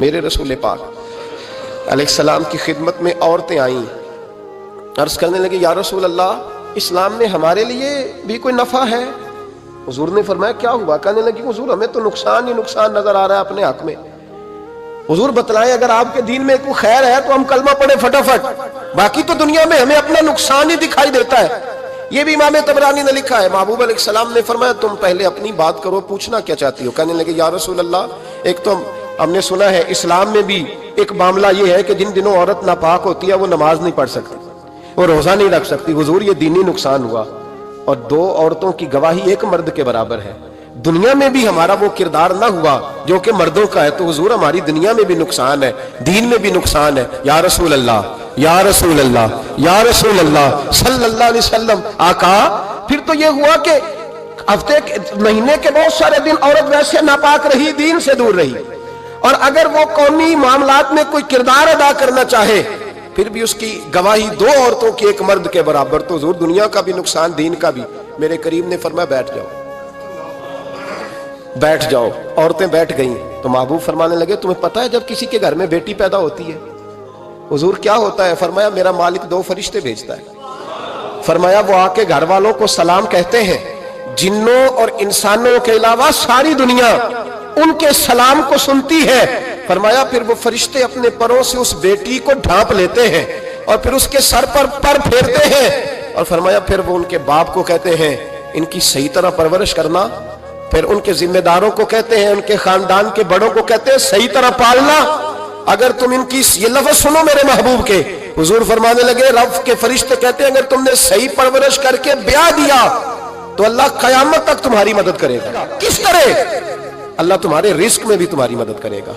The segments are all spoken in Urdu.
میرے رسول پاک علیہ السلام کی خدمت میں عورتیں آئیں، عرض کرنے لگے یا رسول اللہ اسلام میں ہمارے لیے بھی کوئی نفع ہے؟ حضور نے فرمایا کیا ہوا؟ کہنے لگی حضور ہمیں تو نقصان ہی نقصان نظر آ رہا ہے اپنے حق میں، حضور بتلائیں اگر آپ کے دین میں کوئی خیر ہے تو ہم کلمہ پڑھیں فٹافٹ، باقی تو دنیا میں ہمیں اپنا نقصان ہی دکھائی دیتا ہے۔ یہ بھی امام طبرانی نے لکھا ہے، محبوب علیہ السلام نے فرمایا تم پہلے اپنی بات کرو، پوچھنا کیا چاہتی ہو؟ کہنے لگے یا رسول اللہ ایک تو ہم نے سنا ہے اسلام میں بھی ایک معاملہ یہ ہے کہ جن دنوں عورت ناپاک ہوتی ہے وہ نماز نہیں پڑھ سکتی، وہ روزہ نہیں رکھ سکتی۔ حضور یہ دینی نقصان ہوا، اور دو عورتوں کی گواہی ایک مرد کے برابر ہے، دنیا میں بھی ہمارا وہ کردار نہ ہوا جو کہ مردوں کا ہے، تو حضور ہماری دنیا میں بھی نقصان ہے، دین میں بھی نقصان ہے۔ یا رسول اللہ یا رسول اللہ یا رسول اللہ صلی اللہ علیہ وسلم آقا، پھر تو یہ ہوا کہ ہفتے مہینے کے بہت سارے دن عورت ویسے ناپاک رہی، دین سے دور رہی، اور اگر وہ قومی معاملات میں کوئی کردار ادا کرنا چاہے پھر بھی اس کی گواہی دو عورتوں کی ایک مرد کے برابر، تو حضور دنیا کا بھی نقصان دین کا بھی۔ میرے کریم نے فرمایا بیٹھ جاؤ بیٹھ جاؤ۔ عورتیں بیٹھ گئیں تو محبوب فرمانے لگے تمہیں پتہ ہے جب کسی کے گھر میں بیٹی پیدا ہوتی ہے حضور کیا ہوتا ہے؟ فرمایا میرا مالک دو فرشتے بھیجتا ہے، فرمایا وہ آ کے گھر والوں کو سلام کہتے ہیں، جنوں اور انسانوں کے علاوہ ساری دنیا ان کے سلام کو سنتی ہے۔ فرمایا پھر وہ فرشتے اپنے پروں سے اس بیٹی کو ڈھانپ لیتے ہیں اور پھر اس کے سر پر پر پھیرتے ہیں، اور فرمایا پھر وہ ان کے باپ کو کہتے ہیں ان کی صحیح طرح پرورش کرنا، پھر ان کے ذمہ داروں کو کہتے ہیں، ان کے خاندان کے بڑوں کو کہتے ہیں صحیح طرح پالنا۔ اگر تم ان کی یہ لفظ سنو میرے محبوب کے، حضور فرمانے لگے رب کے فرشتے کہتے ہیں اگر تم نے صحیح پرورش کر کے بیاہ دیا تو اللہ قیامت تک تمہاری مدد کرے گا۔ کس طرح؟ اللہ تمہارے رزق میں بھی تمہاری مدد کرے گا،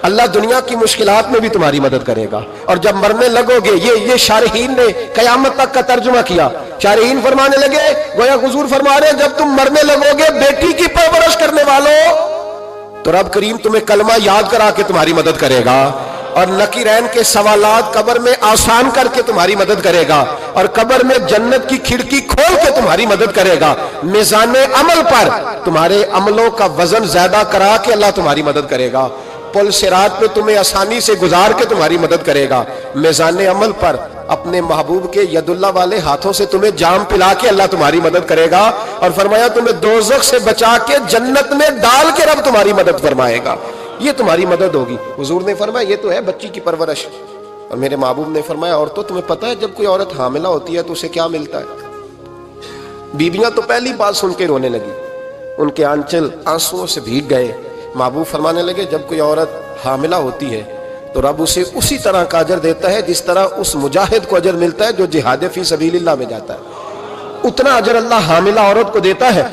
اللہ دنیا کی مشکلات میں بھی تمہاری مدد کرے گا، اور جب مرنے لگو گے یہ شارحین نے قیامت تک کا ترجمہ کیا، شارحین فرمانے لگے گویا حضور فرما رہے ہیں جب تم مرنے لگو گے بیٹی کی پرورش کرنے والوں تو رب کریم تمہیں کلمہ یاد کرا کے تمہاری مدد کرے گا، اور نکیرین کے سوالات قبر میں آسان کر کے تمہاری مدد کرے گا، اور قبر میں جنت کی کھڑکی کھول کے تمہاری مدد کرے گا، میزان عمل پر تمہارے عملوں کا وزن زیادہ کرا کے اللہ تمہاری مدد کرے گا، پل صراط پہ تمہیں آسانی سے گزار کے تمہاری مدد کرے گا، میزان عمل پر اپنے محبوب کے ید اللہ والے ہاتھوں سے تمہیں جام پلا کے اللہ تمہاری مدد کرے گا، اور فرمایا تمہیں دوزخ سے بچا کے جنت میں ڈال کے رب تمہاری مدد فرمائے گا، یہ تمہاری مدد ہوگی۔ حضور نے فرمایا یہ تو ہے بچی کی پرورش، اور میرے محبوب نے فرمایا اور تو تمہیں پتہ ہے جب کوئی عورت حاملہ ہوتی ہے تو اسے کیا ملتا ہے؟ بیویاں تو پہلی بات سن کے رونے لگی، ان کے آنچل آنسوؤں سے بھیگ گئے۔ محبوب فرمانے لگے جب کوئی عورت حاملہ ہوتی ہے تو رب اسے اسی طرح کا اجر دیتا ہے جس طرح اس مجاہد کو اجر ملتا ہے جو جہاد فی سبیل اللہ میں جاتا ہے، اتنا اجر اللہ حاملہ عورت کو دیتا ہے۔